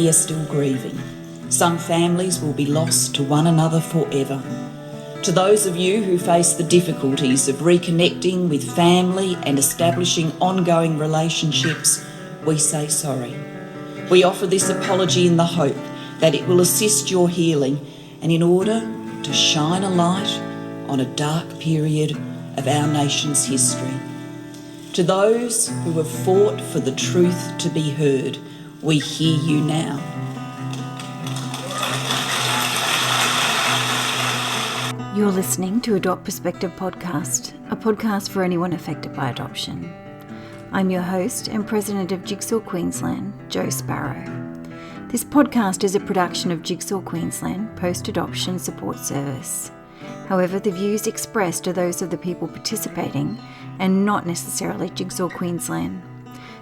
many are still grieving. Some families will be lost to one another forever. To those of you who face the difficulties of reconnecting with family and establishing ongoing relationships, we say sorry. We offer this apology in the hope that it will assist your healing and in order to shine a light on a dark period of our nation's history. To those who have fought for the truth to be heard, we hear you now. You're listening to Adopt Perspective podcast, a podcast for anyone affected by adoption. I'm your host and president of Jigsaw Queensland, Jo Sparrow. This podcast is a production of Jigsaw Queensland Post-Adoption Support Service. However, the views expressed are those of the people participating and not necessarily Jigsaw Queensland.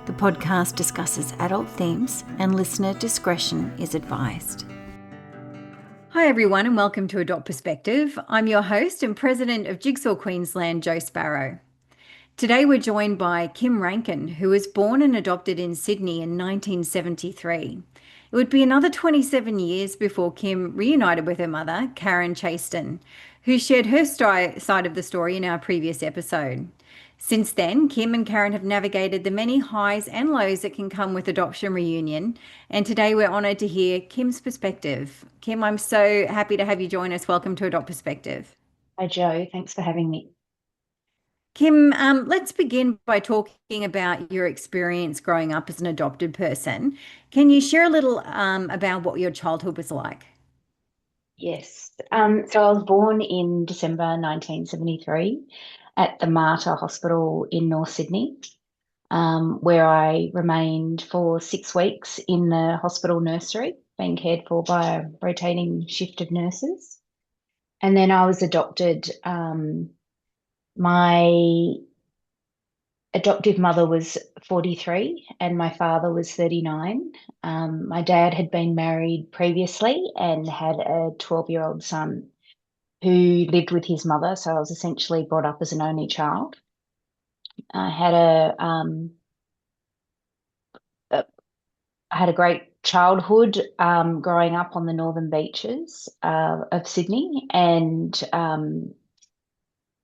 The podcast discusses adult themes and listener discretion is advised. Hi everyone and welcome to Adopt Perspective. I'm your host and president of Jigsaw Queensland, Jo Sparrow. Today we're joined by Kim Rankin, who was born and adopted in Sydney in 1973. It would be another 27 years before Kim reunited with her mother, Karen Chaston, who shared her side of the story in our previous episode. Since then, Kim and Karen have navigated the many highs and lows that can come with adoption reunion, and today we're honoured to hear Kim's perspective. Kim, I'm so happy to have you join us. Welcome to Adopt Perspective. Hi, Jo. Thanks for having me. Kim, let's begin by talking about your experience growing up as an adopted person. Can you share a little about what your childhood was like? Yes. So I was born in December 1973 at the Mater Hospital in North Sydney, where I remained for 6 weeks in the hospital nursery, being cared for by a rotating shift of nurses. And then I was adopted. My adoptive mother was 43 and my father was 39. My dad had been married previously and had a 12-year-old son who lived with his mother. So I was essentially brought up as an only child. I had a great childhood growing up on the northern beaches of Sydney, and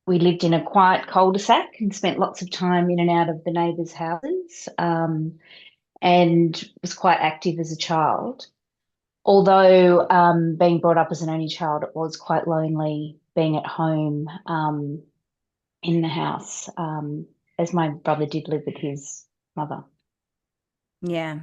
we lived in a quiet cul-de-sac and spent lots of time in and out of the neighbours' houses, and was quite active as a child. Although being brought up as an only child, it was quite lonely being at home in the house, as my brother did live with his mother. Yeah.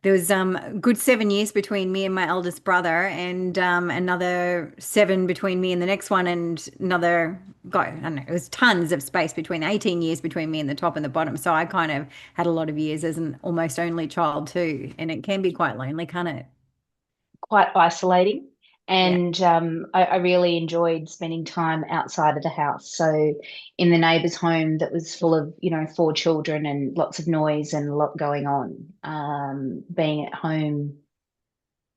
There was a good 7 years between me and my eldest brother, and another 7 between me and the next one, and another, I don't know, it was tons of space between 18 years between me and the top and the bottom. So I kind of had a lot of years as an almost only child too, and it can be quite lonely, can't it? Quite isolating. And I really enjoyed spending time outside of the house. So in the neighbour's home that was full of, 4 children and lots of noise and a lot going on, being at home.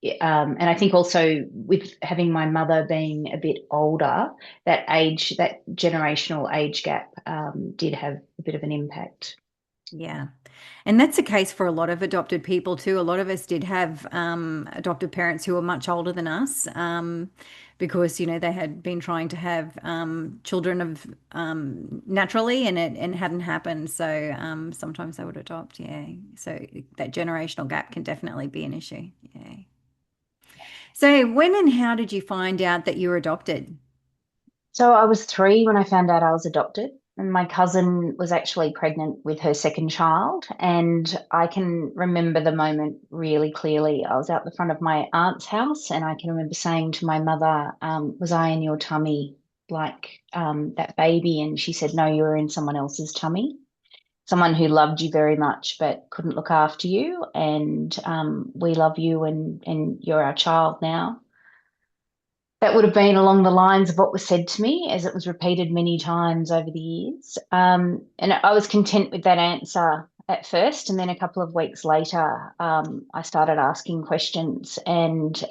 And I think also with having my mother being a bit older, that generational age gap did have a bit of an impact. Yeah. And that's the case for a lot of adopted people too. A lot of us did have adoptive parents who were much older than us because, they had been trying to have children of naturally and it hadn't happened. So sometimes they would adopt. Yeah. So that generational gap can definitely be an issue. Yeah. So when and how did you find out that you were adopted? So I was 3 when I found out I was adopted. And my cousin was actually pregnant with her second child. And I can remember the moment really clearly. I was out the front of my aunt's house and I can remember saying to my mother, was I in your tummy like that baby? And she said, no, you were in someone else's tummy. Someone who loved you very much but couldn't look after you. And we love you and you're our child now. That would have been along the lines of what was said to me, as it was repeated many times over the years. And I was content with that answer at first. And then a couple of weeks later, I started asking questions and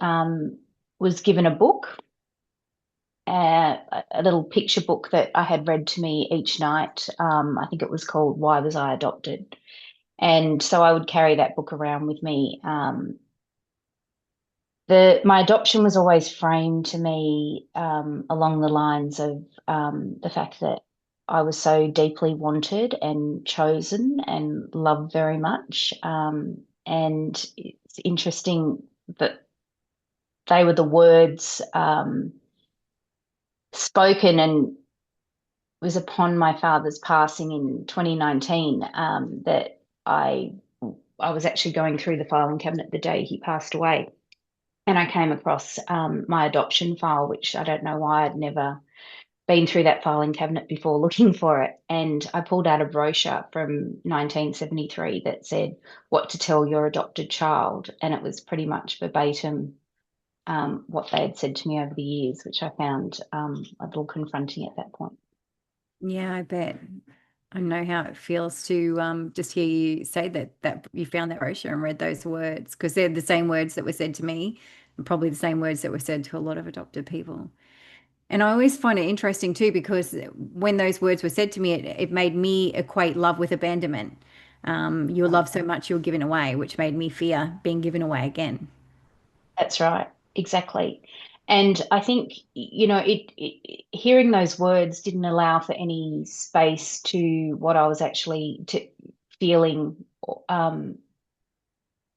was given a book, a little picture book that I had read to me each night. I think it was called Why Was I Adopted? And so I would carry that book around with me my adoption was always framed to me along the lines of the fact that I was so deeply wanted and chosen and loved very much. And it's interesting that they were the words spoken, and it was upon my father's passing in 2019 that I was actually going through the filing cabinet the day he passed away. And I came across my adoption file, which I don't know why I'd never been through that filing cabinet before looking for it. And I pulled out a brochure from 1973 that said what to tell your adopted child. And it was pretty much verbatim what they had said to me over the years, which I found a little confronting at that point. Yeah, I bet. I know how it feels to just hear you say that you found that brochure and read those words, because they're the same words that were said to me, and probably the same words that were said to a lot of adopted people. And I always find it interesting too, because when those words were said to me, it made me equate love with abandonment. You love so much you're given away, which made me fear being given away again. That's right, exactly. And I think, hearing those words didn't allow for any space to what I was actually feeling. Um,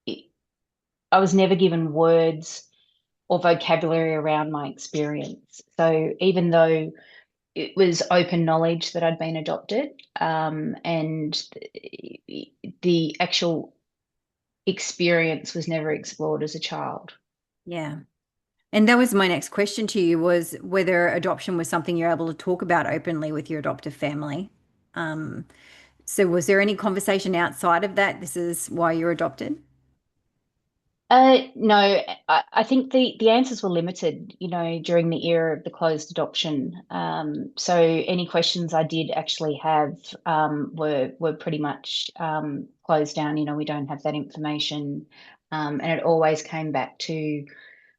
I was never given words or vocabulary around my experience. So even though it was open knowledge that I'd been adopted, and the actual experience was never explored as a child. Yeah. And that was my next question to you, was whether adoption was something you're able to talk about openly with your adoptive family. Um, so was there any conversation outside of that? This is why you're adopted? No, I think the answers were limited, during the era of the closed adoption. So any questions I did actually have were pretty much closed down. We don't have that information, and it always came back to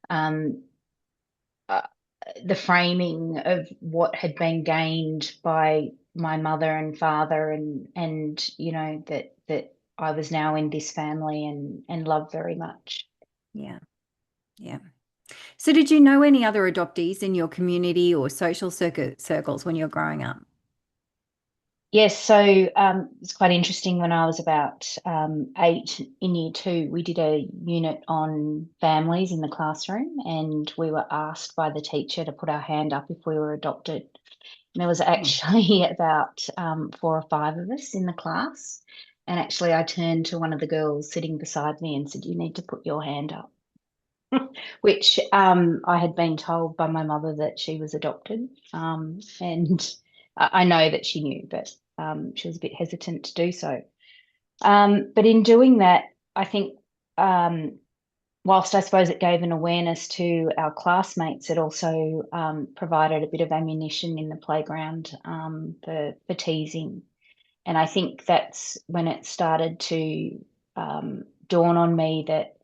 um, uh, the framing of what had been gained by my mother and father, and that I was now in this family and loved very much. Yeah. Yeah. So did you know any other adoptees in your community or social circles when you're growing up? Yes, so it's quite interesting. When I was about 8 in year two, we did a unit on families in the classroom, and we were asked by the teacher to put our hand up if we were adopted. And there was Oh, actually about 4 or 5 of us in the class. And actually, I turned to one of the girls sitting beside me and said, "You need to put your hand up," which I had been told by my mother that she was adopted. And I know that she knew, but she was a bit hesitant to do so. But in doing that, I think, whilst I suppose it gave an awareness to our classmates, it also provided a bit of ammunition in the playground for teasing. And I think that's when it started to dawn on me that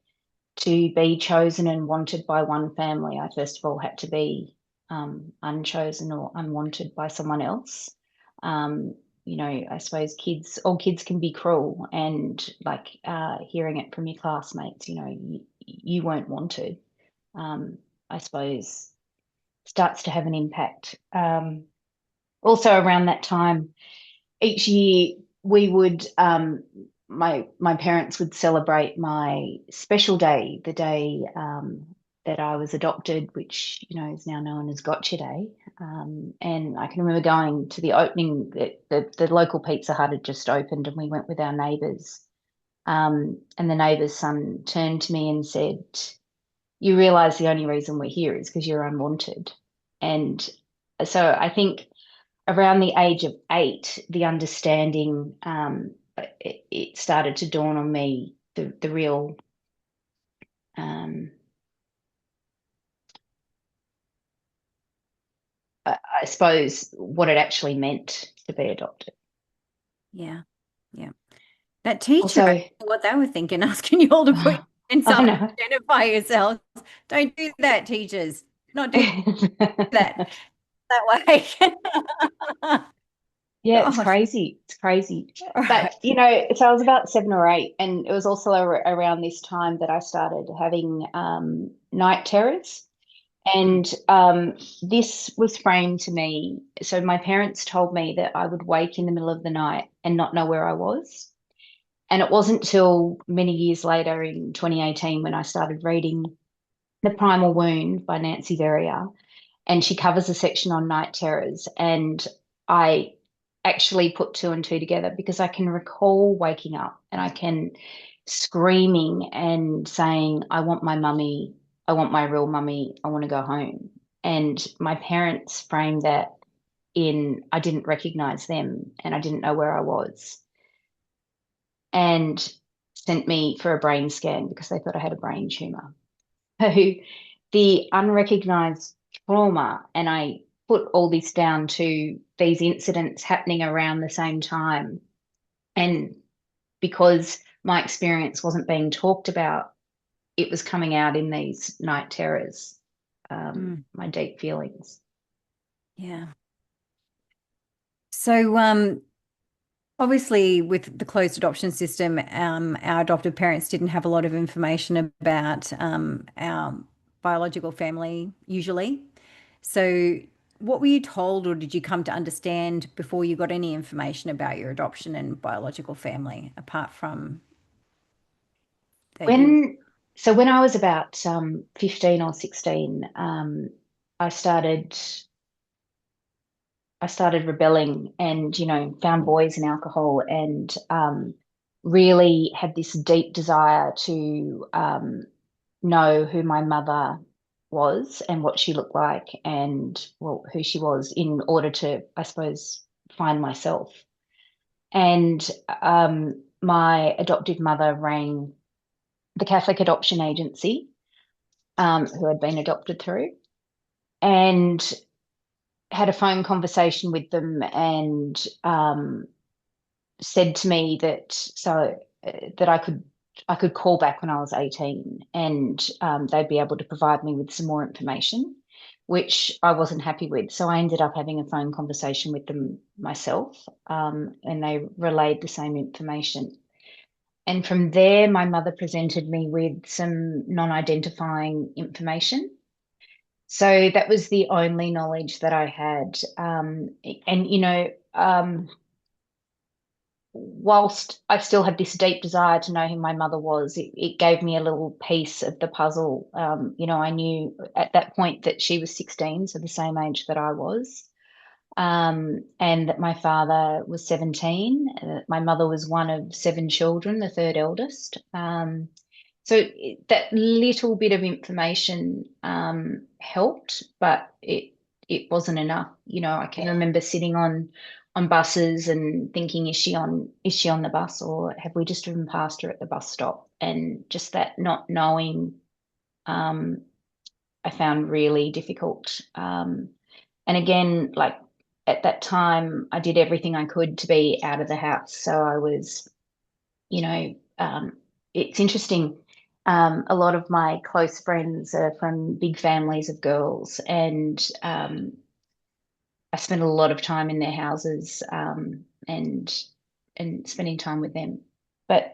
to be chosen and wanted by one family, I first of all had to be unchosen or unwanted by someone else. I suppose all kids can be cruel, and like hearing it from your classmates, you weren't wanted, I suppose starts to have an impact. Also around that time, each year we would my parents would celebrate my special day, the day that I was adopted, which is now known as Gotcha Day. And I can remember going to the opening. The local Pizza Hut had just opened, and we went with our neighbours. And the neighbour's son turned to me and said, "You realise the only reason we're here is because you're unwanted." And so I think around the age of 8, the understanding, it started to dawn on me the real, um, I suppose, what it actually meant to be adopted. yeah. Yeah. That teacher, I Also, don't know what they were thinking, asking you all to put your hands I up and know. identify yourselves. Don't do that, teachers. Not do that that way. Yeah, it's Gosh. crazy. It's crazy. All But, right. so I was about 7 or 8, and it was also around this time that I started having night terrors. Mm. And this was framed to me. So my parents told me that I would wake in the middle of the night and not know where I was. And it wasn't till many years later in 2018 when I started reading The Primal Wound by Nancy Verrier, and she covers a section on night terrors. And I actually put two and two together because I can recall waking up and I can screaming and saying, I want my mummy, I want my real mummy, I want to go home. And my parents framed that in I didn't recognize them and I didn't know where I was, and sent me for a brain scan because they thought I had a brain tumor. So the unrecognized trauma, and I put all this down to these incidents happening around the same time. And because my experience wasn't being talked about, it was coming out in these night terrors, Mm. my deep feelings. Yeah. So, obviously, with the closed adoption system, our adopted parents didn't have a lot of information about our biological family usually. So, what were you told, or did you come to understand before you got any information about your adoption and biological family, apart from that you? When when I was about 15 or 16, I started I started rebelling and, found boys and alcohol, and really had this deep desire to know who my mother was and what she looked like and, well, who she was in order to, I suppose, find myself. And my adoptive mother rang the Catholic Adoption Agency, who had been adopted through, and had a phone conversation with them, and said to me that I could call back when I was 18, and they'd be able to provide me with some more information, which I wasn't happy with. So I ended up having a phone conversation with them myself, and they relayed the same information. And from there, my mother presented me with some non-identifying information. So that was the only knowledge that I had. And, whilst I still had this deep desire to know who my mother was, it gave me a little piece of the puzzle. I knew at that point that she was 16, so the same age that I was, and that my father was 17. My mother was one of seven children, the third eldest. That little bit of information helped, but it wasn't enough. I can remember sitting on buses and thinking, is she on the bus, or have we just driven past her at the bus stop? And just that not knowing, um, I found really difficult. And again, like at that time, I did everything I could to be out of the house. So I was, you know, it's interesting. A lot of my close friends are from big families of girls, and I spent a lot of time in their houses, and spending time with them. But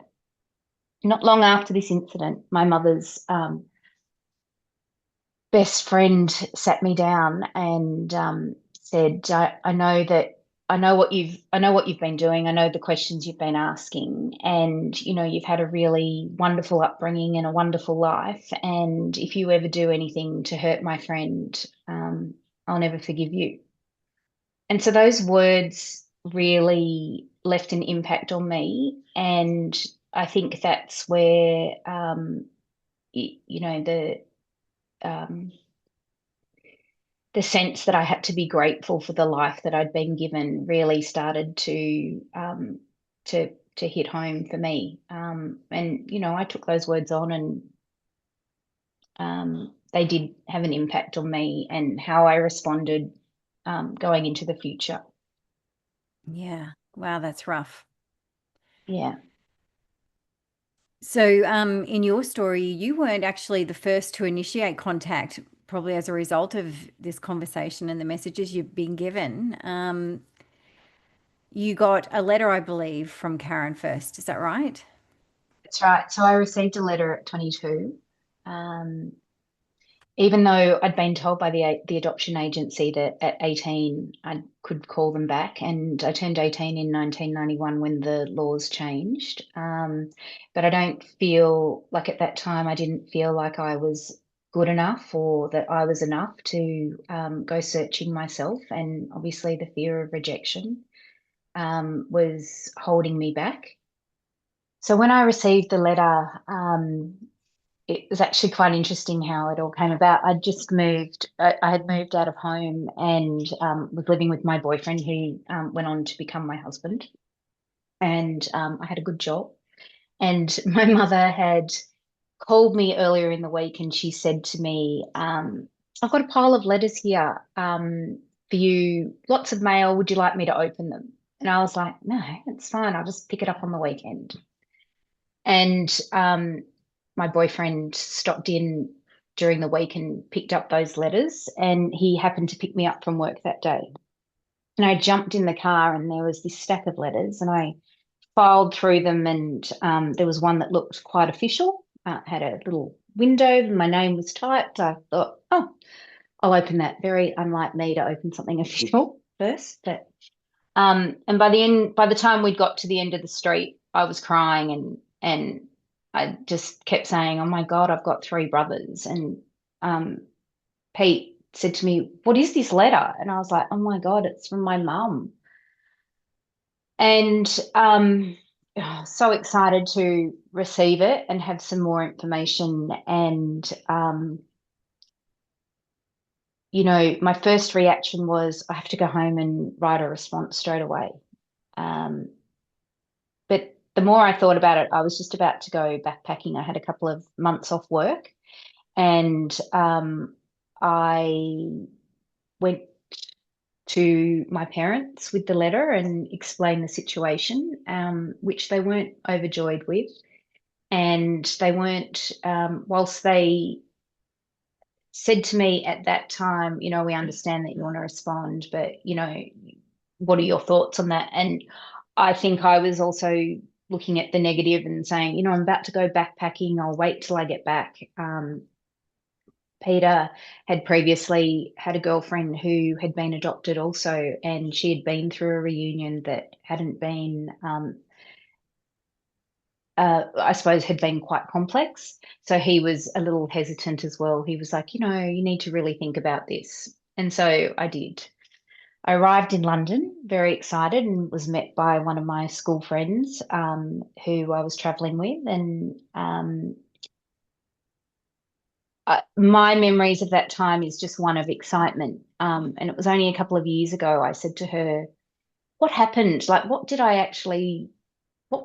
not long after this incident, my mother's best friend sat me down and said, I know that I know what you've been doing. I know the questions you've been asking, and you've had a really wonderful upbringing and a wonderful life. And if you ever do anything to hurt my friend, I'll never forgive you. And so those words really left an impact on me, and I think that's where um, the sense that I had to be grateful for the life that I'd been given really started to hit home for me. And I took those words on, and they did have an impact on me and how I responded going into the future. Yeah. Wow, that's rough. Yeah. So, in your story, you weren't actually the first to initiate contact, probably as a result of this conversation and the messages you've been given. you got a letter, I believe, from Karen first. Is that right? That's right. So I received a letter at 22. Um, Even though I'd been told by the adoption agency that at 18 I could call them back, and I turned 18 in 1991 when the laws changed. But I don't feel like at that time I didn't feel like I was good enough or that I was enough to go searching myself. And obviously, the fear of rejection was holding me back. So when I received the letter, it was actually quite interesting how it all came about. I'd just moved, I had moved out of home and was living with my boyfriend who went on to become my husband. And I had a good job. And my mother had called me earlier in the week and she said to me, I've got a pile of letters here for you, lots of mail. Would you like me to open them? And I was like, no, it's fine. I'll just pick it up on the weekend. And my boyfriend stopped in during the week and picked up those letters, and he happened to pick me up from work that day. And I jumped in the car, and there was this stack of letters, and I filed through them, and there was one that looked quite official, had a little window, and my name was typed. I thought, oh, I'll open that. Very unlike me to open something official first, but and by the time we'd got to the end of the street, I was crying and I just kept saying, "Oh my God, I've got three brothers." And um, Pete said to me, "What is this letter?" And I was like, "Oh my God, it's from my mum." And so excited to receive it and have some more information. And my first reaction was, I have to go home and write a response straight away. Um, But the more I thought about it, I was just about to go backpacking. I had a couple of months off work, and I went to my parents with the letter and explained the situation, which they weren't overjoyed with. And they weren't, whilst they said to me at that time, we understand that you want to respond, but, what are your thoughts on that? And I think I was also looking at the negative and saying, I'm about to go backpacking. I'll wait till I get back. Peter had previously had a girlfriend who had been adopted also, and she had been through a reunion that hadn't been, I suppose, had been quite complex. So he was a little hesitant as well. He was like, you need to really think about this. And so I did. I arrived in London very excited and was met by one of my school friends who I was traveling with. And my memories of that time is just one of excitement. And it was only a couple of years ago I said to her, what happened? Like, what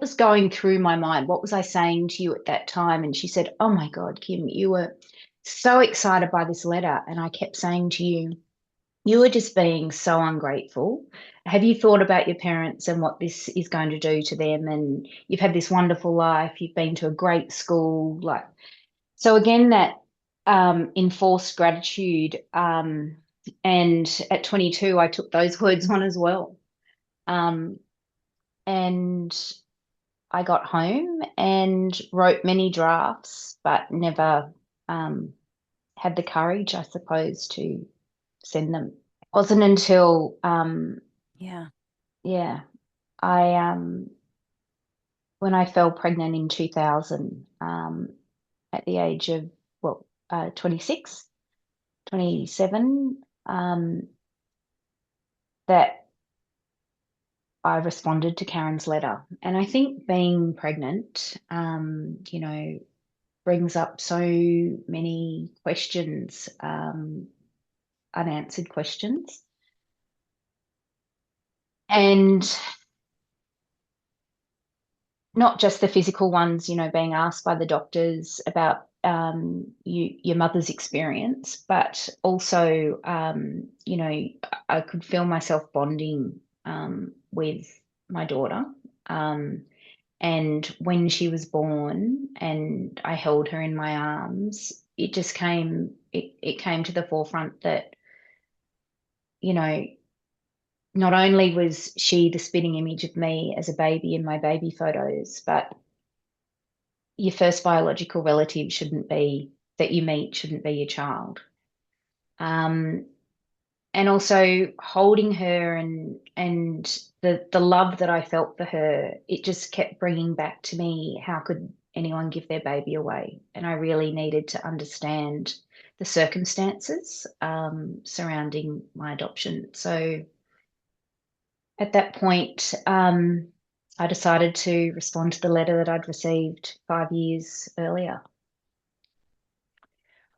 was going through my mind? What was I saying to you at that time? And she said, oh my God, Kim, you were so excited by this letter. And I kept saying to you, you were just being so ungrateful. Have you thought about your parents and what this is going to do to them? And you've had this wonderful life. You've been to a great school. So again, that enforced gratitude. And at 22, I took those words on as well. And I got home and wrote many drafts, but never had the courage, I suppose, to send them. It wasn't until Yeah. yeah, I when I fell pregnant in 2000 at the age of 26, 27, that I responded to Karen's letter. And I think being pregnant, brings up so many questions, unanswered questions. And not just the physical ones, being asked by the doctors about your mother's experience, but also, I could feel myself bonding with my daughter. And when she was born and I held her in my arms, it came to the forefront that, you know, not only was she the spitting image of me as a baby in my baby photos, but your first biological relative shouldn't be that you meet shouldn't be your child. Um, and also holding her and the love that I felt for her, it just kept bringing back to me how could anyone give their baby away? And I really needed to understand the circumstances surrounding my adoption. So at that point, I decided to respond to the letter that I'd received 5 years earlier.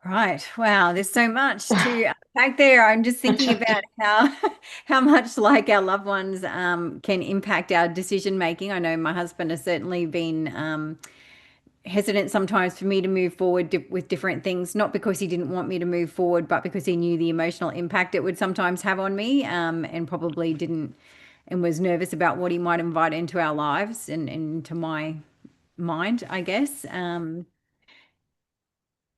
Right. Wow. There's so much to unpack there. I'm just thinking about how how much like our loved ones can impact our decision making. I know my husband has certainly been hesitant sometimes for me to move forward with different things, not because he didn't want me to move forward, but because he knew the emotional impact it would sometimes have on me, and probably didn't and was nervous about what he might invite into our lives and into my mind, I guess.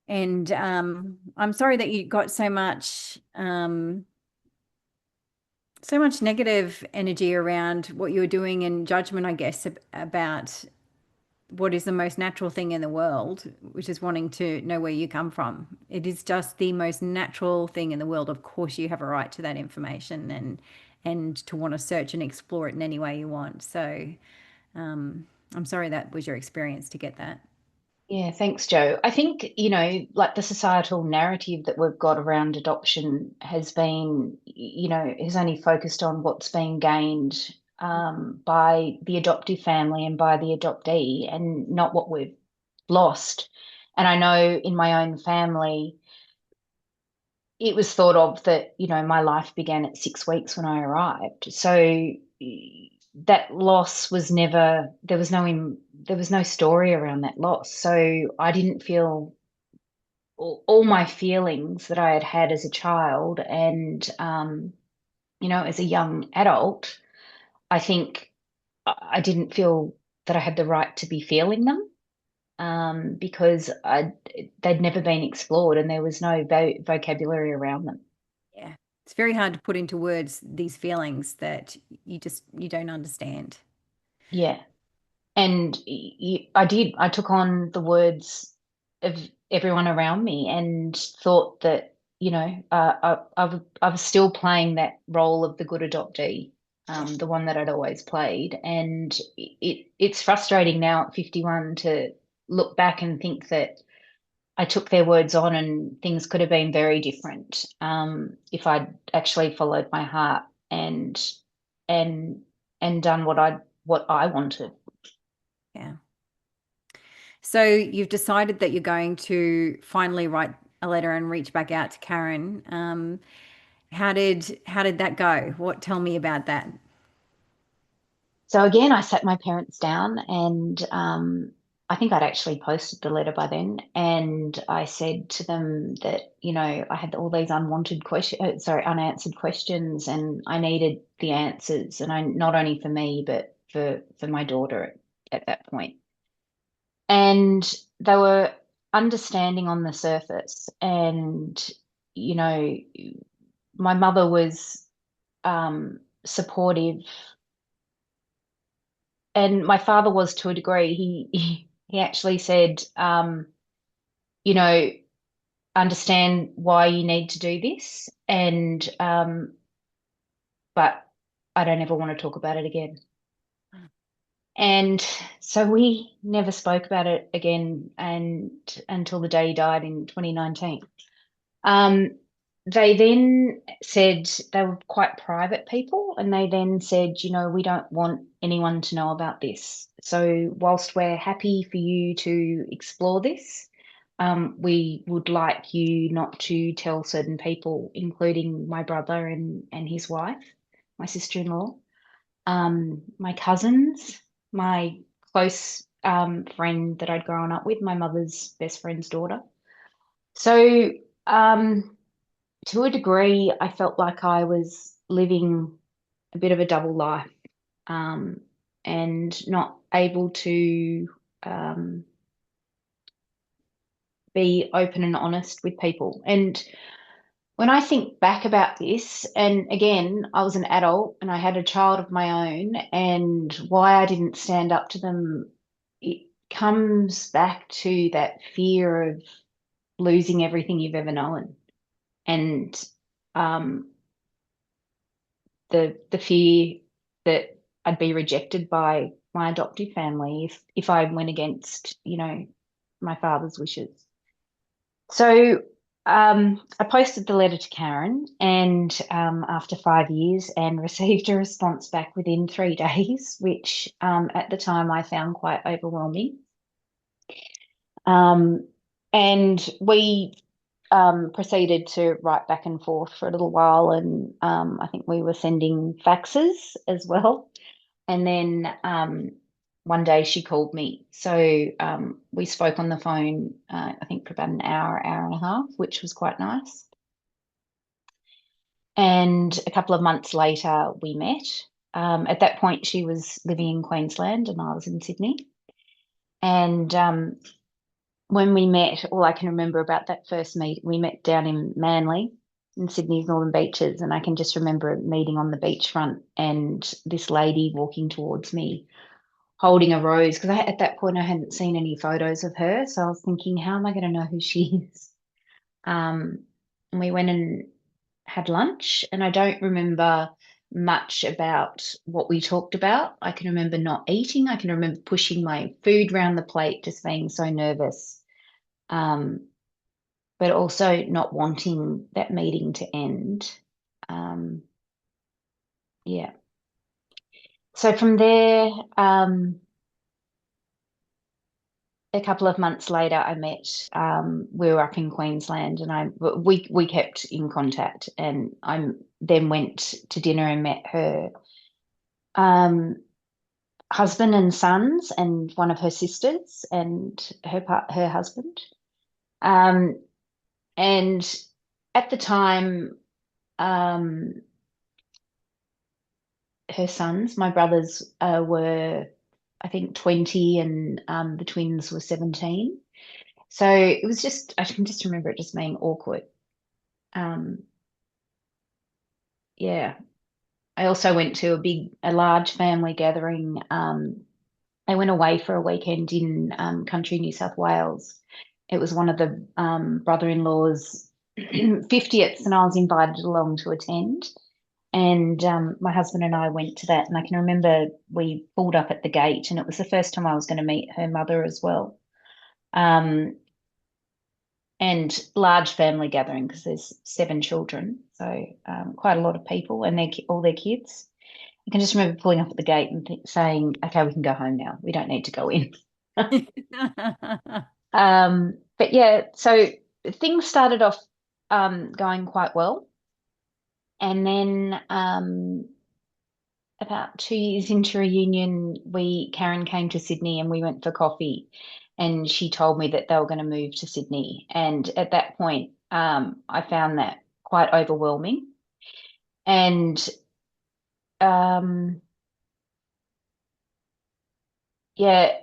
And I'm sorry that you got so much negative energy around what you were doing and judgment, I guess, about what is the most natural thing in the world, which is wanting to know where you come from. It is just the most natural thing in the world. Of course, you have a right to that information and to want to search and explore it in any way you want. So, I'm sorry that was your experience to get that. Yeah, thanks, Joe. I think, like the societal narrative that we've got around adoption has been, has only focused on what's being gained by the adoptive family and by the adoptee and not what we've lost. And I know in my own family, it was thought of that, my life began at 6 weeks when I arrived. So that loss was never, there was no story around that loss. So I didn't feel all my feelings that I had had as a child and, as a young adult, I think I didn't feel that I had the right to be feeling them because they'd never been explored and there was no vocabulary around them. Yeah. It's very hard to put into words these feelings that you don't understand. Yeah. And I did. I took on the words of everyone around me and thought that, I was still playing that role of the good adoptee, the one that I'd always played. And it's frustrating now at 51 to look back and think that I took their words on and things could have been very different if I'd actually followed my heart and and done what I wanted. Yeah. So you've decided that you're going to finally write a letter and reach back out to Karen. How did that go? Tell me about that. So again, I sat my parents down and I think I'd actually posted the letter by then. And I said to them that, I had all these unanswered questions and I needed the answers. And not only for me, but for my daughter at that point. And they were understanding on the surface. And, you know, my mother was supportive and my father was to a degree. He actually said, you know, understand why you need to do this, and but I don't ever want to talk about it again. And so we never spoke about it again, and until the day he died in 2019. Um, they then said they were quite private people, and they then said, we don't want anyone to know about this. So, whilst we're happy for you to explore this, we would like you not to tell certain people, including my brother and his wife, my sister-in-law, my cousins, my close friend that I'd grown up with, my mother's best friend's daughter. So, to a degree, I felt like I was living a bit of a double life um, and not able to be open and honest with people. And When I think back about this, and again, I was an adult and I had a child of my own, and why I didn't stand up to them, it comes back to that fear of losing everything you've ever known, and um, the fear that I'd be rejected by my adoptive family if I went against, my father's wishes. So I posted the letter to Karen, and after 5 years, and received a response back within 3 days, which at the time I found quite overwhelming. Um, and we proceeded to write back and forth for a little while, and I think we were sending faxes as well. And then one day she called me. So we spoke on the phone, I think for about an hour, hour and a half, which was quite nice. And a couple of months later, we met. At that point, she was living in Queensland and I was in Sydney. And when we met, all I can remember about that first meet, we met down in Manly in Sydney's Northern Beaches. And I can just remember meeting on the beachfront and this lady walking towards me holding a rose, because at that point I hadn't seen any photos of her. So I was thinking, how am I going to know who she is? And we went and had lunch, and I don't remember much about what we talked about. I can remember not eating. I can remember pushing my food round the plate, just being so nervous, but also not wanting that meeting to end. Yeah. So from there, a couple of months later, I met. We were up in Queensland, and we kept in contact. And I then went to dinner and met her husband and sons, and one of her sisters, and her husband. Um, and at the time, um, her sons, my brothers, were I think 20, and the twins were 17. So it was just, I can just remember it just being awkward. Um, yeah. I also went to a large family gathering. I went away for a weekend in country New South Wales. It was one of the brother-in-law's 50th, and I was invited along to attend. And my husband and I went to that, and I can remember we pulled up at the gate, and it was the first time I was going to meet her mother as well. And large family gathering because there's 7 children, so quite a lot of people and all their kids. I can just remember pulling up at the gate and saying, "Okay, we can go home now. We don't need to go in." But yeah, so things started off going quite well, and then about 2 years into reunion, Karen came to Sydney and we went for coffee, and she told me that they were going to move to Sydney. And at that point, I found that quite overwhelming. And um, yeah,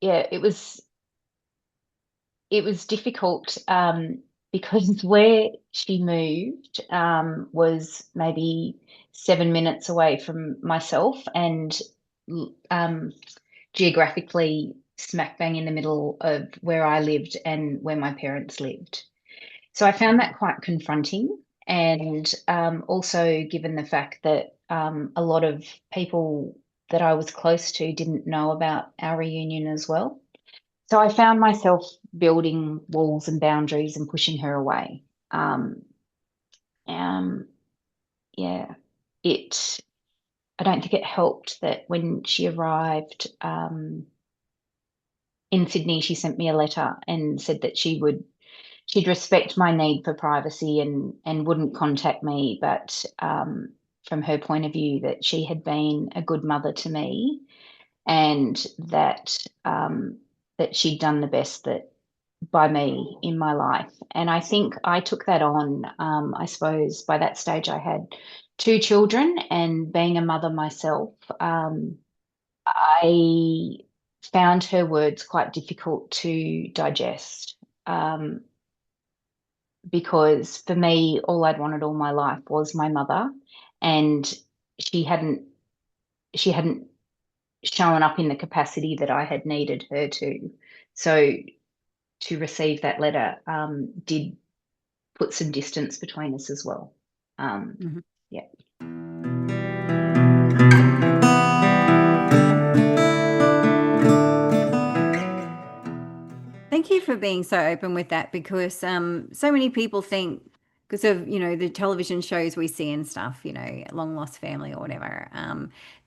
yeah, it was difficult because where she moved was maybe 7 minutes away from myself, and um, geographically smack bang in the middle of where I lived and where my parents lived. So I found that quite confronting. And also, given the fact that a lot of people that I was close to didn't know about our reunion as well. So I found myself building walls and boundaries and pushing her away. Um, um, yeah, it. I don't think it helped that when she arrived in Sydney, she sent me a letter and said that she'd respect my need for privacy and wouldn't contact me, but from her point of view, that she had been a good mother to me, and that she'd done the best that by me in my life. And I think I took that on. I suppose by that stage I had 2 children, and being a mother myself, I found her words quite difficult to digest. Um, because for me, all I'd wanted all my life was my mother, and she hadn't she hadn't shown up in the capacity that I had needed her to. So to receive that letter did put some distance between us as well. Yeah. Thank you for being so open with that, because so many people think, because of, the television shows we see and stuff, Long Lost Family or whatever,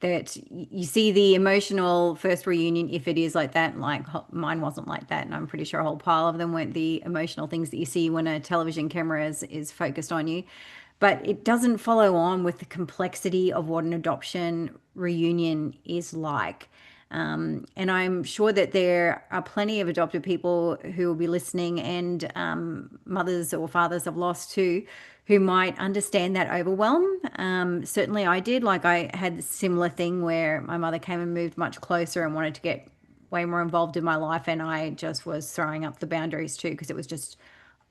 that you see the emotional first reunion, if it is like that. Like mine wasn't like that, and I'm pretty sure a whole pile of them weren't the emotional things that you see when a television camera is focused on you. But it doesn't follow on with the complexity of what an adoption reunion is like. And I'm sure that there are plenty of adopted people who will be listening, and mothers or fathers of lost too, who might understand that overwhelm. Certainly I did. Like, I had a similar thing where my mother came and moved much closer and wanted to get way more involved in my life, and I just was throwing up the boundaries too, because it was just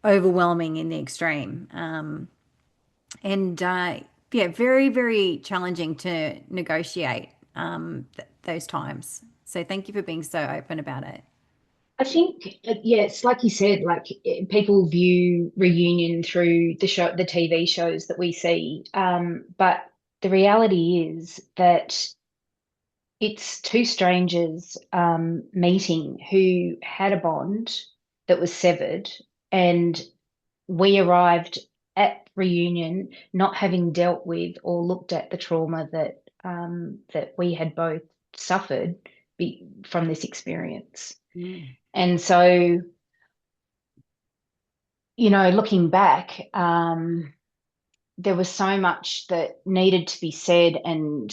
overwhelming in the extreme. And yeah, very, very challenging to negotiate those times. So thank you for being so open about it. I think, yes, like you said, like people view reunion through the TV shows that we see, but the reality is that it's two strangers meeting who had a bond that was severed, and we arrived at reunion not having dealt with or looked at the trauma that we had both suffered from this experience. Mm. And so, looking back, there was so much that needed to be said, and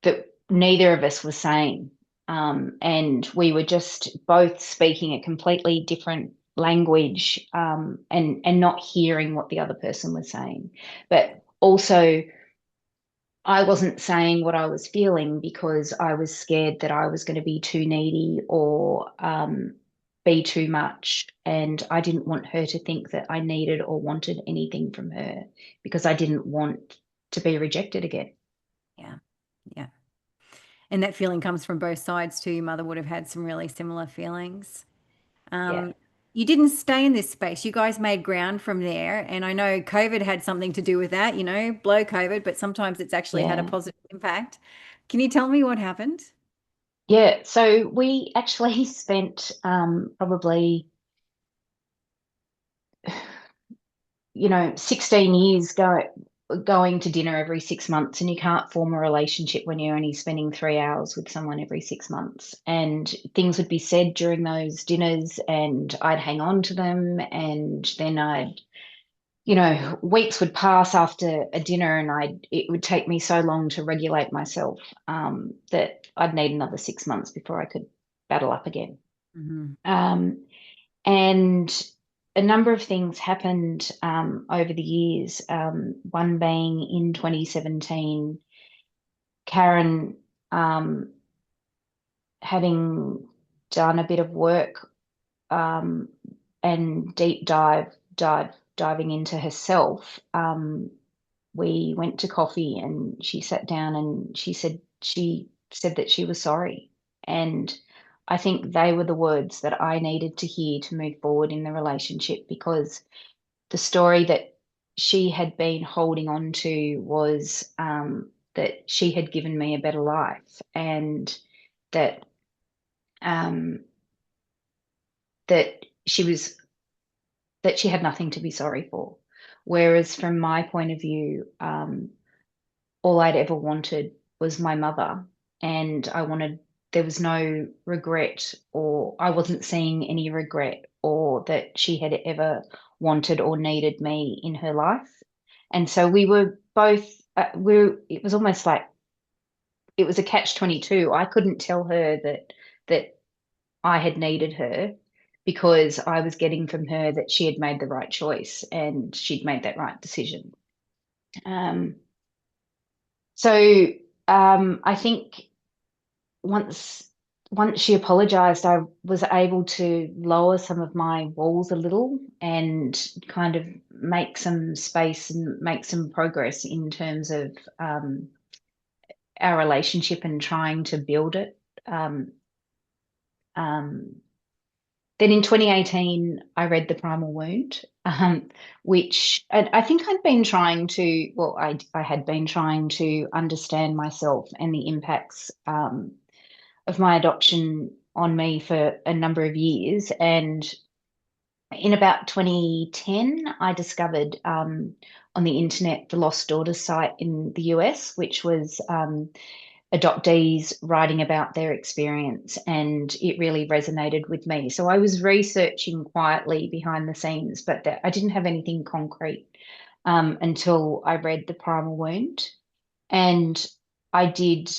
that neither of us was saying. And we were just both speaking a completely different language, and not hearing what the other person was saying. But also, I wasn't saying what I was feeling because I was scared that I was going to be too needy or be too much. And I didn't want her to think that I needed or wanted anything from her, because I didn't want to be rejected again. Yeah. Yeah. And that feeling comes from both sides too. Your mother would have had some really similar feelings. Yeah. You didn't stay in this space. You guys made ground from there. And I know COVID had something to do with that, blow COVID, but sometimes it's actually had a Yeah. positive impact. Can you tell me what happened? Yeah. So we actually spent probably 16 years going to dinner every 6 months, and you can't form a relationship when you're only spending 3 hours with someone every 6 months. And things would be said during those dinners, and I'd hang on to them, and then weeks would pass after a dinner, and it would take me so long to regulate myself, that I'd need another 6 months before I could battle up again. Mhm. Um, and a number of things happened over the years. One being in 2017, Karen, um, having done a bit of work, um, and diving into herself, we went to coffee, and she sat down, and she said that she was sorry. And I think they were the words that I needed to hear to move forward in the relationship, because the story that she had been holding on to was, that she had given me a better life, and that um, that she was that she had nothing to be sorry for. Whereas from my point of view, all I'd ever wanted was my mother, and there was no regret, or I wasn't seeing any regret, or that she had ever wanted or needed me in her life. And so we were both, it was almost like it was a catch-22. I couldn't tell her that I had needed her, because I was getting from her that she had made the right choice and she'd made that right decision. Um, so I think once once she apologized, I was able to lower some of my walls a little and kind of make some space and make some progress in terms of our relationship and trying to build it. Um, um, then in 2018, I read The Primal Wound, which I think I'd been trying to, well, I had been trying to understand myself and the impacts of my adoption on me for a number of years. And in about 2010, I discovered on the internet the Lost Daughters site in the US, which was adoptees writing about their experience, and it really resonated with me. So I was researching quietly behind the scenes, but I didn't have anything concrete until I read The Primal Wound. And I did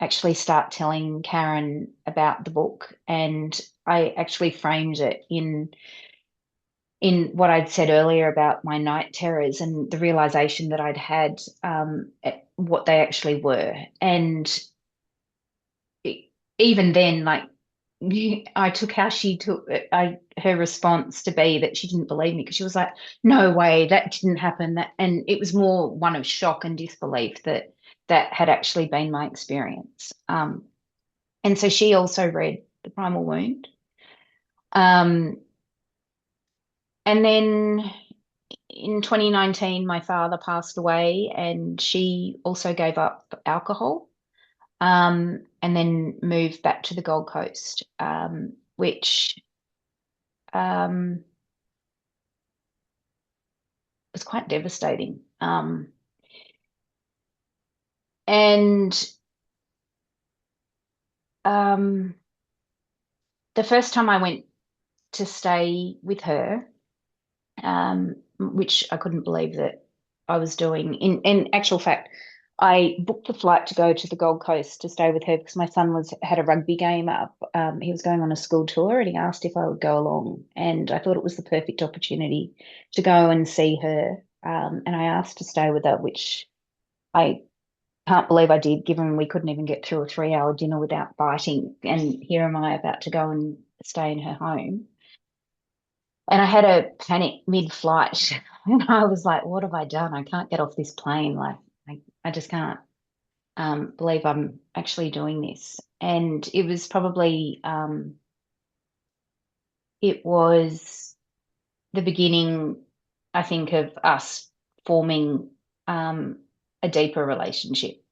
actually start telling Karen about the book, and I actually framed it in what I'd said earlier about my night terrors and the realization that I'd had what they actually were. And even then, like I took how she took her response to be that she didn't believe me because she was like, "No way, that didn't happen." And it was more one of shock and disbelief that that had actually been my experience. And so she also read The Primal Wound. Um, and then in 2019, my father passed away, and she also gave up alcohol, and then moved back to the Gold Coast, which um, was quite devastating. And um, the first time I went to stay with her, which I couldn't believe that I was doing. In actual fact, I booked the flight to go to the Gold Coast to stay with her because my son had a rugby game up. He was going on a school tour, and he asked if I would go along, and I thought it was the perfect opportunity to go and see her. And I asked to stay with her, which I can't believe I did, given we couldn't even get through a 3 hour dinner without biting. And here am I about to go and stay in her home. And I had a panic mid-flight, and I was like, "What have I done? I can't get off this plane. Like, I just can't believe I'm actually doing this." And it was probably it was the beginning, I think, of us forming a deeper relationship.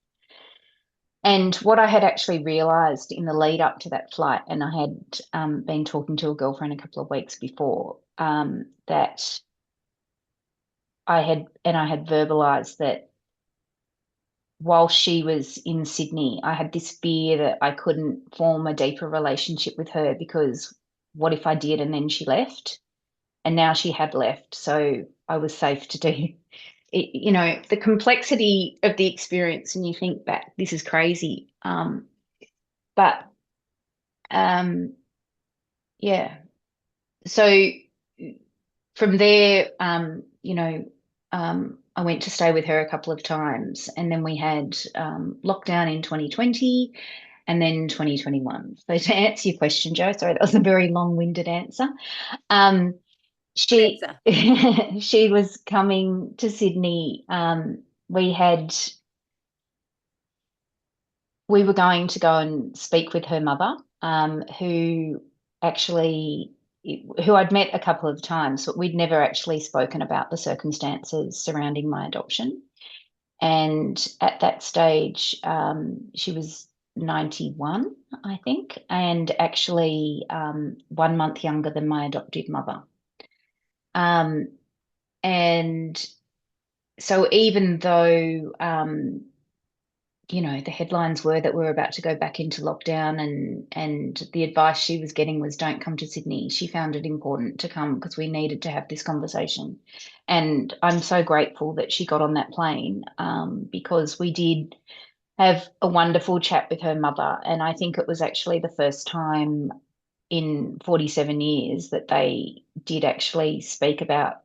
And what I had actually realized in the lead up to that flight, and I had been talking to a girlfriend a couple of weeks before, that I had verbalized that while she was in Sydney, I had this fear that I couldn't form a deeper relationship with her because what if I did and then she left? And now she had left, so I was safe to do it. You know, the complexity of the experience, and you think back, this is crazy. But um, yeah. So from there, I went to stay with her a couple of times, and then we had lockdown in 2020 and then 2021. So to answer your question, Joe, sorry, that was a very long-winded answer. Um, she Answer. she was coming to Sydney. We had we were going to go and speak with her mother, who actually who I'd met a couple of times, but we'd never actually spoken about the circumstances surrounding my adoption. And at that stage, she was 91, I think, and actually 1 month younger than my adoptive mother. Um, and so even though the headlines were that we were about to go back into lockdown, and the advice she was getting was don't come to Sydney. She found it important to come because we needed to have this conversation. And I'm so grateful that she got on that plane, because we did have a wonderful chat with her mother. And I think it was actually the first time in 47 years that they did actually speak about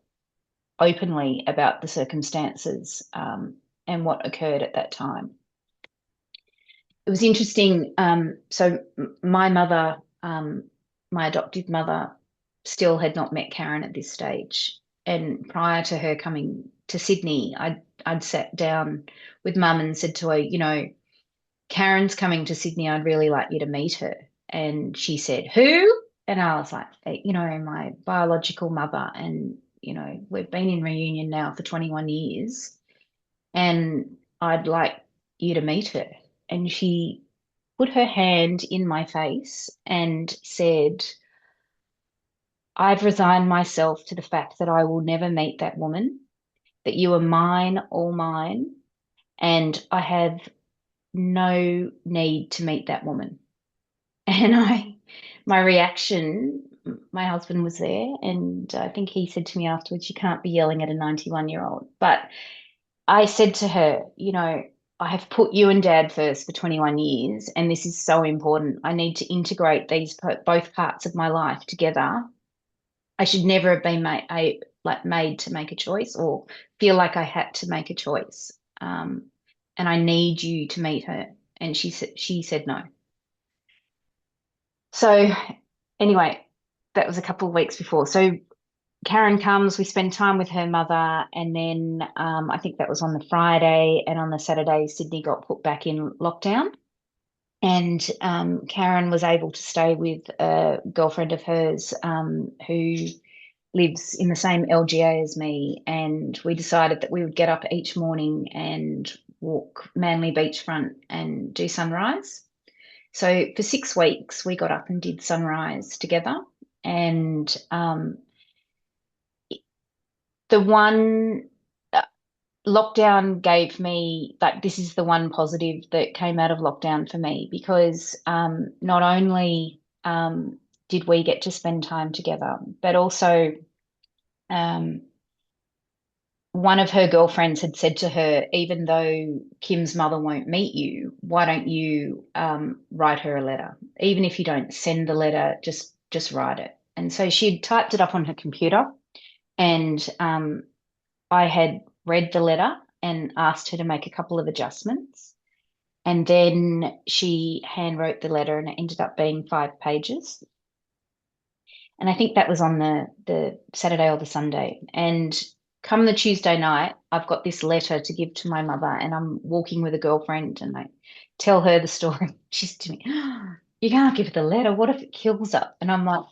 openly about the circumstances, and what occurred at that time. it was interesting. So my mother, my adoptive mother, still had not met Karen at this stage. And prior to her coming to Sydney, I'd sat down with mum and said to her, Karen's coming to Sydney. I'd really like you to meet her. And she said, who? And I was like, my biological mother. And, we've been in reunion now for 21 years. And I'd like you to meet her. And she put her hand in my face and said, I've resigned myself to the fact that I will never meet that woman, that you are mine, all mine, and I have no need to meet that woman. And my reaction, my husband was there, and I think he said to me afterwards, you can't be yelling at a 91-year-old. But I said to her, I have put you and Dad first for 21 years, and this is so important. I need to integrate these both parts of my life together. I should never have been made to make a choice or feel like I had to make a choice. And I need you to meet her. And she said no. So anyway, that was a couple of weeks before. So Karen comes, we spend time with her mother, and then I think that was on the Friday, and on the Saturday, Sydney got put back in lockdown. And Karen was able to stay with a girlfriend of hers who lives in the same LGA as me. And we decided that we would get up each morning and walk Manly beachfront and do sunrise. So for 6 weeks, we got up and did sunrise together. And the one lockdown gave me, like, this is the one positive that came out of lockdown for me, because not only did we get to spend time together, but also one of her girlfriends had said to her, even though Kim's mother won't meet you, why don't you write her a letter? Even if you don't send the letter, just write it. And so she'd typed it up on her computer, and I had read the letter and asked her to make a couple of adjustments. And then she handwrote the letter, and it ended up being 5 pages. And I think that was on the Saturday or the Sunday. And come the Tuesday night, I've got this letter to give to my mother, and I'm walking with a girlfriend, and I tell her the story. She's to me, oh, you can't give her the letter. What if it kills her? And I'm like,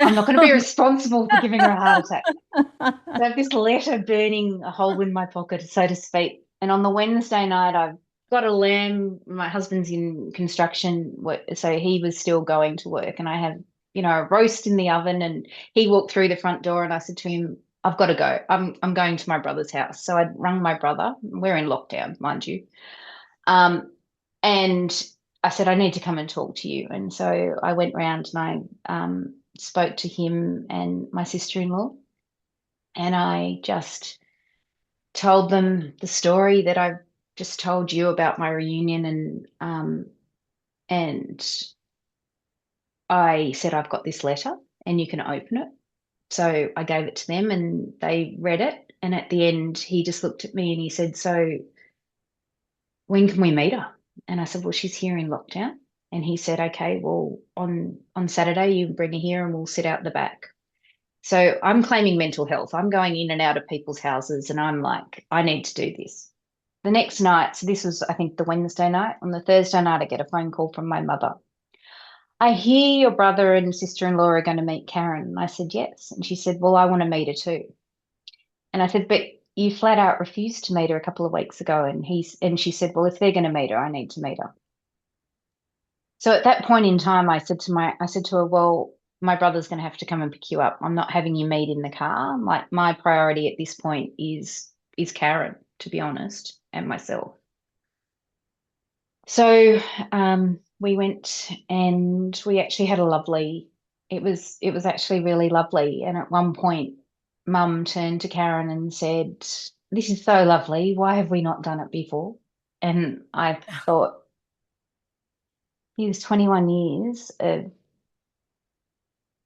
I'm not going to be responsible for giving her a heart attack. So I have this letter burning a hole in my pocket, so to speak. And on the Wednesday night, I've got a lamb. My husband's in construction, so he was still going to work. And I have, a roast in the oven. And he walked through the front door, and I said to him, I've got to go. I'm going to my brother's house. So I'd rung my brother. We're in lockdown, mind you. And I said, I need to come and talk to you. And so I went round and I spoke to him and my sister-in-law. And I just told them the story that I've just told you about my reunion, and I said, I've got this letter and you can open it. So I gave it to them and they read it. And at the end, he just looked at me and he said, so when can we meet her? And I said, well, she's here in lockdown. And he said, okay, well, on Saturday, you bring her here and we'll sit out the back. So I'm claiming mental health. I'm going in and out of people's houses, and I'm like, I need to do this. The next night, so this was, I think, the Wednesday night. On the Thursday night, I get a phone call from my mother. I hear your brother and sister-in-law are going to meet Karen. And I said, yes. And she said, well, I want to meet her too. And I said, but you flat out refused to meet her a couple of weeks ago. And she said, well, if they're going to meet her, I need to meet her. So at that point in time, I said to her, well, my brother's going to have to come and pick you up. I'm not having you meet in the car. Like, my priority at this point is Karen, to be honest, and myself. So we went and we actually had it was actually really lovely. And at one point, Mum turned to Karen and said, this is so lovely. Why have we not done it before? And I thought, it was 21 years of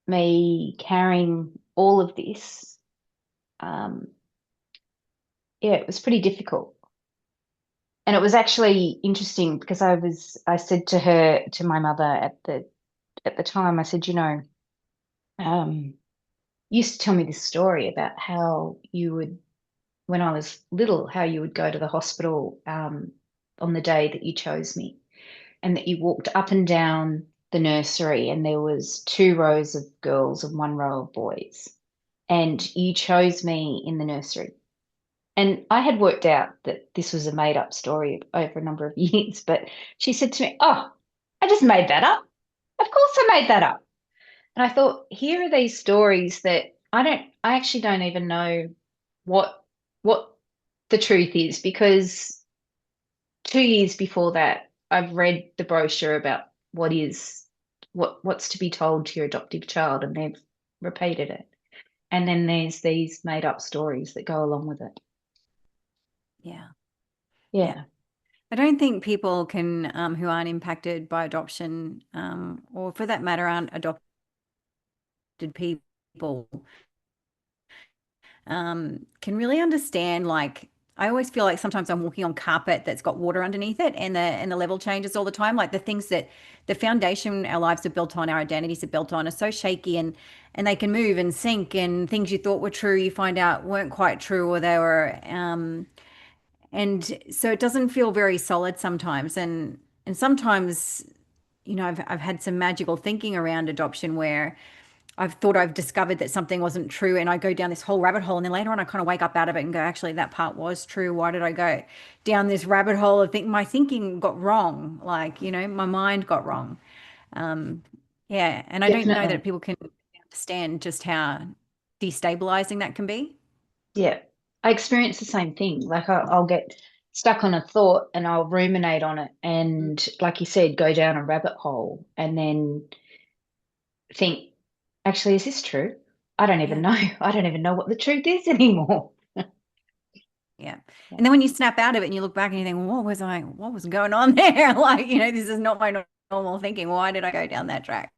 me carrying all of this. Yeah, it was pretty difficult. And it was actually interesting because I said to my mother at the time, I said, um, you used to tell me this story about how you would, when I was little, how you would go to the hospital on the day that you chose me, and that you walked up and down the nursery, and there was two rows of girls and one row of boys, and you chose me in the nursery. And I had worked out that this was a made up story over a number of years, but she said to me, "Oh, I just made that up. Of course I made that up." And I thought, here are these stories that I actually don't even know what what the truth is, because 2 years before that, I've read the brochure about what's to be told to your adoptive child, and they've repeated it. And then there's these made up stories that go along with it. Yeah. Yeah. Yeah. I don't think people can, who aren't impacted by adoption, or for that matter, aren't adopted people, can really understand. Like, I always feel like sometimes I'm walking on carpet that's got water underneath it, and the level changes all the time. Like the things that the foundation our lives are built on, our identities are built on, are so shaky, and they can move and sink, and things you thought were true, you find out weren't quite true, or they were, and so it doesn't feel very solid sometimes. And sometimes, I've had some magical thinking around adoption where I've thought I've discovered that something wasn't true, and I go down this whole rabbit hole, and then later on I kind of wake up out of it and go, actually, that part was true. Why did I go down this rabbit hole of think my thinking got wrong? Like, my mind got wrong. Um, yeah, and I don't know that Definitely. people can understand just how destabilizing that can be. Yeah. I experience the same thing. Like I'll get stuck on a thought and I'll ruminate on it, and like you said, go down a rabbit hole, and then think, actually, is this true? I don't even Yeah. know. I don't even know what the truth is anymore. Yeah. Yeah. And then when you snap out of it and you look back and you think, well, what was going on there? Like, this is not my normal thinking. Why did I go down that track?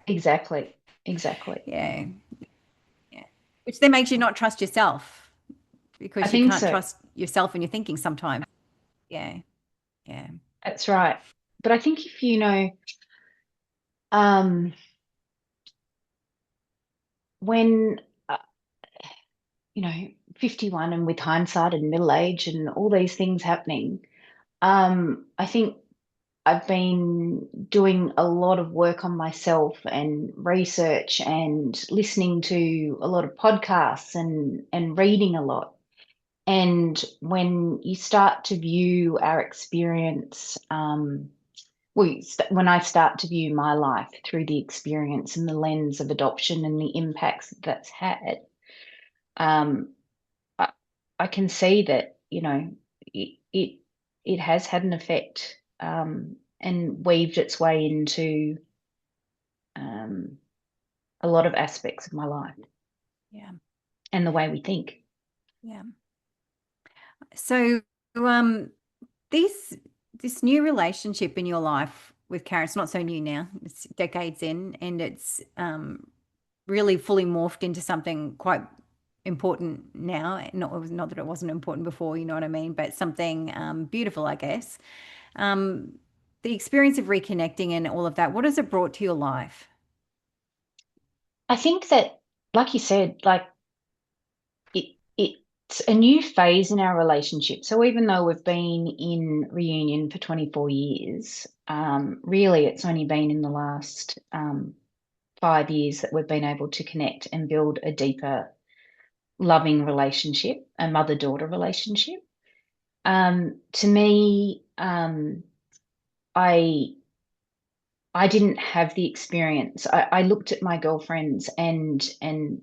Exactly. Exactly. Yeah. Yeah. Which then makes you not trust yourself, I because you think can't so. trust yourself in your thinking sometimes. Yeah. Yeah. That's right. But I think if um, when, uh, you know, 51 and with hindsight and middle age and all these things happening, I think I've been doing a lot of work on myself and research and listening to a lot of podcasts and reading a lot. And when you start to view our experience, when I start to view my life through the experience and the lens of adoption and the impacts that that's had, um, I, I can see that, it has had an effect, and weaved its way into um, a lot of aspects of my life Yeah. and the way we think. Yeah. So, um, this this new relationship in your life with Karen, it's not so new now. It's decades in, and it's really fully morphed into something quite important now. Not that it wasn't important before, you know what I mean, but something beautiful, I guess. Um, the experience of reconnecting and all of that, what has it brought to your life? I think that, like you said, like it's a new phase in our relationship. So even though we've been in reunion for 24 years, really it's only been in the last 5 years that we've been able to connect and build a deeper, loving relationship, a mother-daughter relationship. To me, I I didn't have the experience. I looked at my girlfriends and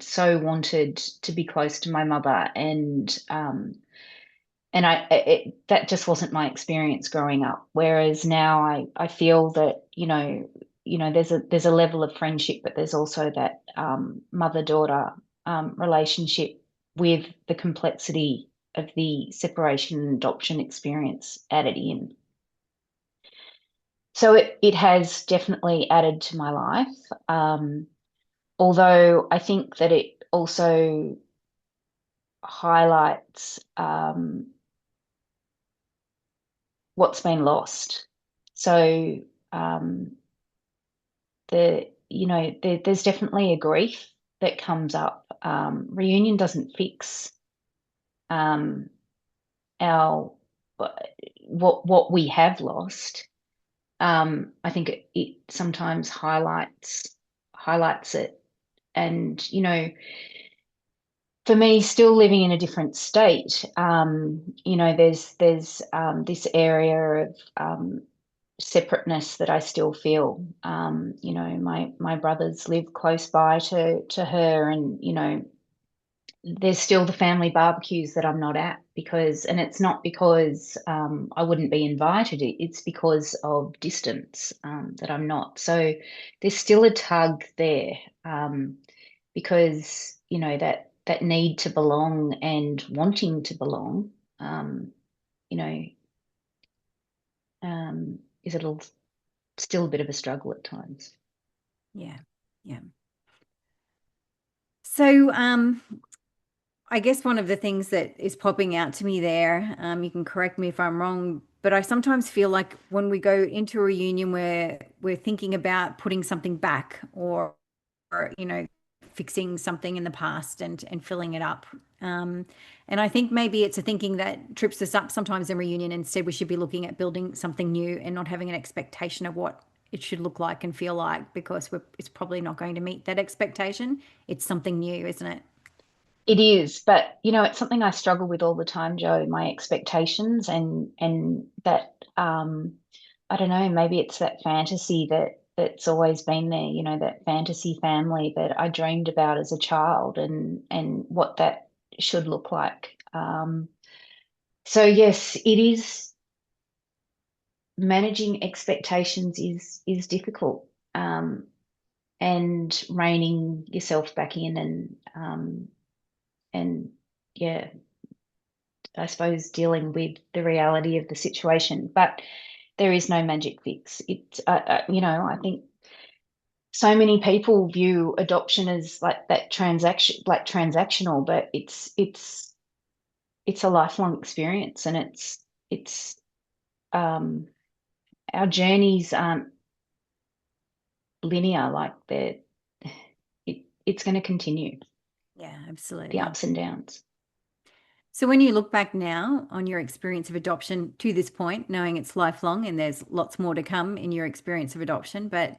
so wanted to be close to my mother, and that just wasn't my experience growing up. Whereas now I feel that, there's a level of friendship, but there's also that mother-daughter relationship with the complexity of the separation and adoption experience added in. So it has definitely added to my life. Although I think that it also highlights what's been lost. So there's definitely a grief that comes up. Reunion doesn't fix um, our what we have lost. I think it sometimes highlights it, and for me, still living in a different state, there's this area of separateness that I still feel. My brothers live close by to her, and there's still the family barbecues that I'm not at and it's not because I wouldn't be invited. It's because of distance that I'm not. So there's still a tug there because that need to belong and wanting to belong, you know, is still a bit of a struggle at times. Yeah. So, I guess one of the things that is popping out to me there, you can correct me if I'm wrong, but I sometimes feel like when we go into a reunion where we're thinking about putting something back or fixing something in the past and filling it up. And I think maybe it's a thinking that trips us up sometimes in reunion. Instead, we should be looking at building something new and not having an expectation of what it should look like and feel like, because it's probably not going to meet that expectation. It's something new, isn't it? It is, but it's something I struggle with all the time, Joe, my expectations and that I don't know, maybe it's that fantasy that's always been there, that fantasy family that I dreamed about as a child and what that should look like. So yes, it is. Managing expectations is difficult, and reining yourself back in and yeah, I suppose dealing with the reality of the situation. But there is no magic fix. I think so many people view adoption as like that transaction, like transactional, but it's a lifelong experience, and it's um, our journeys aren't linear. Like it's going to continue, Yeah, the absolutely. ups and downs. So when you look back now on your experience of adoption to this point, knowing it's lifelong and there's lots more to come in your experience of adoption, but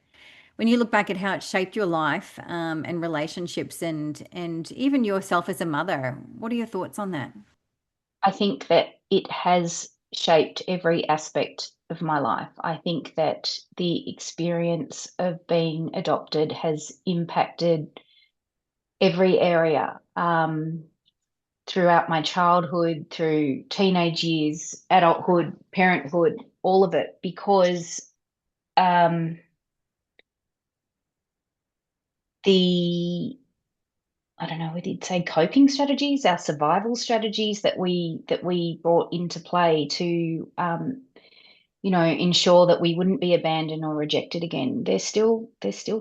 when you look back at how it shaped your life and relationships and even yourself as a mother, what are your thoughts on that? I think that it has shaped every aspect of my life. I think that the experience of being adopted has impacted every area throughout my childhood, through teenage years, adulthood, parenthood, all of it, because um, the I don't know, we did say coping strategies, our survival strategies that we brought into play to ensure that we wouldn't be abandoned or rejected again. They're still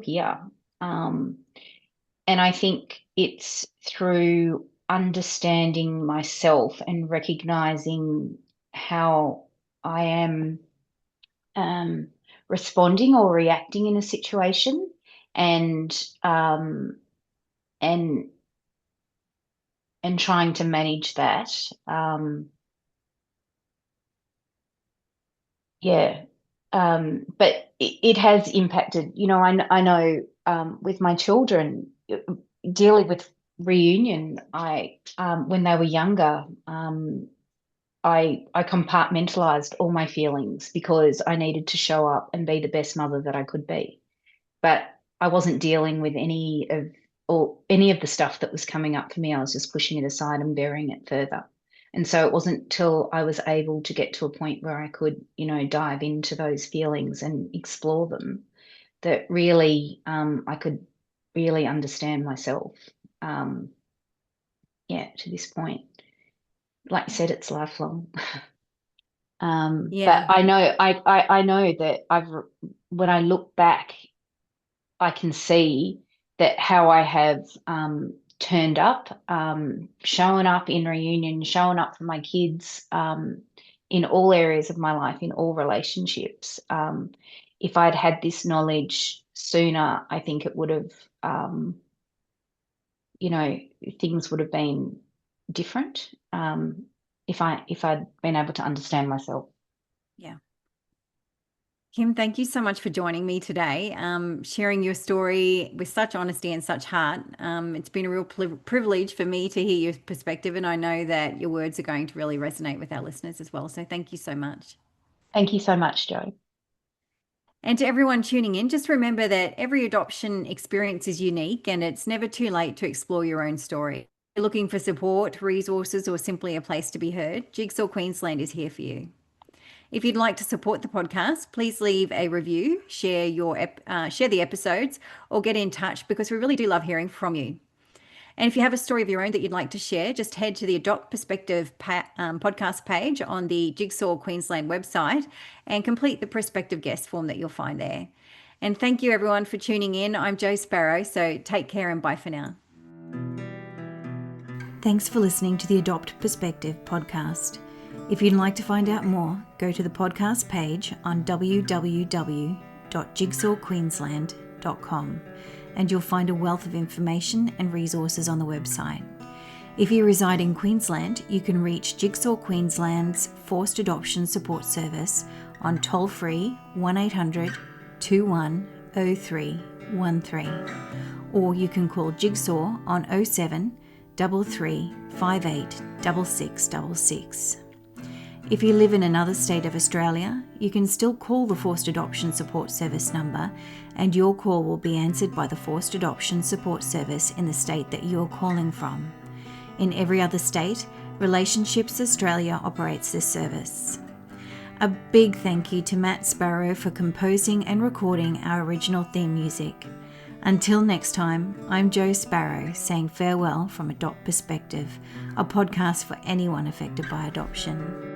here. Um, and I think it's through understanding myself and recognizing how I am um, responding or reacting in a situation, and and and trying to manage that. Yeah. But it has impacted, I know with my children dealing with reunion, when they were younger, I compartmentalized all my feelings because I needed to show up and be the best mother that I could be. But I wasn't dealing with any of the stuff that was coming up for me. I was just pushing it aside and burying it further. And so it wasn't till I was able to get to a point where I could, dive into those feelings and explore them that really I could really understand myself. Um, yeah, to this point. Like you said, it's lifelong. But Yeah. I know that when I look back, I can see that how I have turned up, shown up in reunion, shown up for my kids, in all areas of my life, in all relationships. If I'd had this knowledge sooner, I think it would have, things would have been different. If I'd been able to understand myself. Yeah. Kim, thank you so much for joining me today, sharing your story with such honesty and such heart. It's been a real privilege for me to hear your perspective, and I know that your words are going to really resonate with our listeners as well. So thank you so much. Thank you so much, Jo. And to everyone tuning in, just remember that every adoption experience is unique and it's never too late to explore your own story. If you're looking for support, resources, or simply a place to be heard, Jigsaw Queensland is here for you. If you'd like to support the podcast, please leave a review, share the episodes, or get in touch, because we really do love hearing from you. And if you have a story of your own that you'd like to share, just head to the Adopt Perspective podcast page on the Jigsaw Queensland website and complete the prospective guest form that you'll find there. And thank you everyone for tuning in. I'm Jo Sparrow, so take care and bye for now. Thanks for listening to the Adopt Perspective podcast. If you'd like to find out more, go to the podcast page on www.jigsawqueensland.com and you'll find a wealth of information and resources on the website. If you reside in Queensland, you can reach Jigsaw Queensland's Forced Adoption Support Service on toll-free 1800 210313, or you can call Jigsaw on 07 33 58 6666. If you live in another state of Australia, you can still call the Forced Adoption Support Service number and your call will be answered by the Forced Adoption Support Service in the state that you're calling from. In every other state, Relationships Australia operates this service. A big thank you to Matt Sparrow for composing and recording our original theme music. Until next time, I'm Jo Sparrow saying farewell from Adopt Perspective, a podcast for anyone affected by adoption.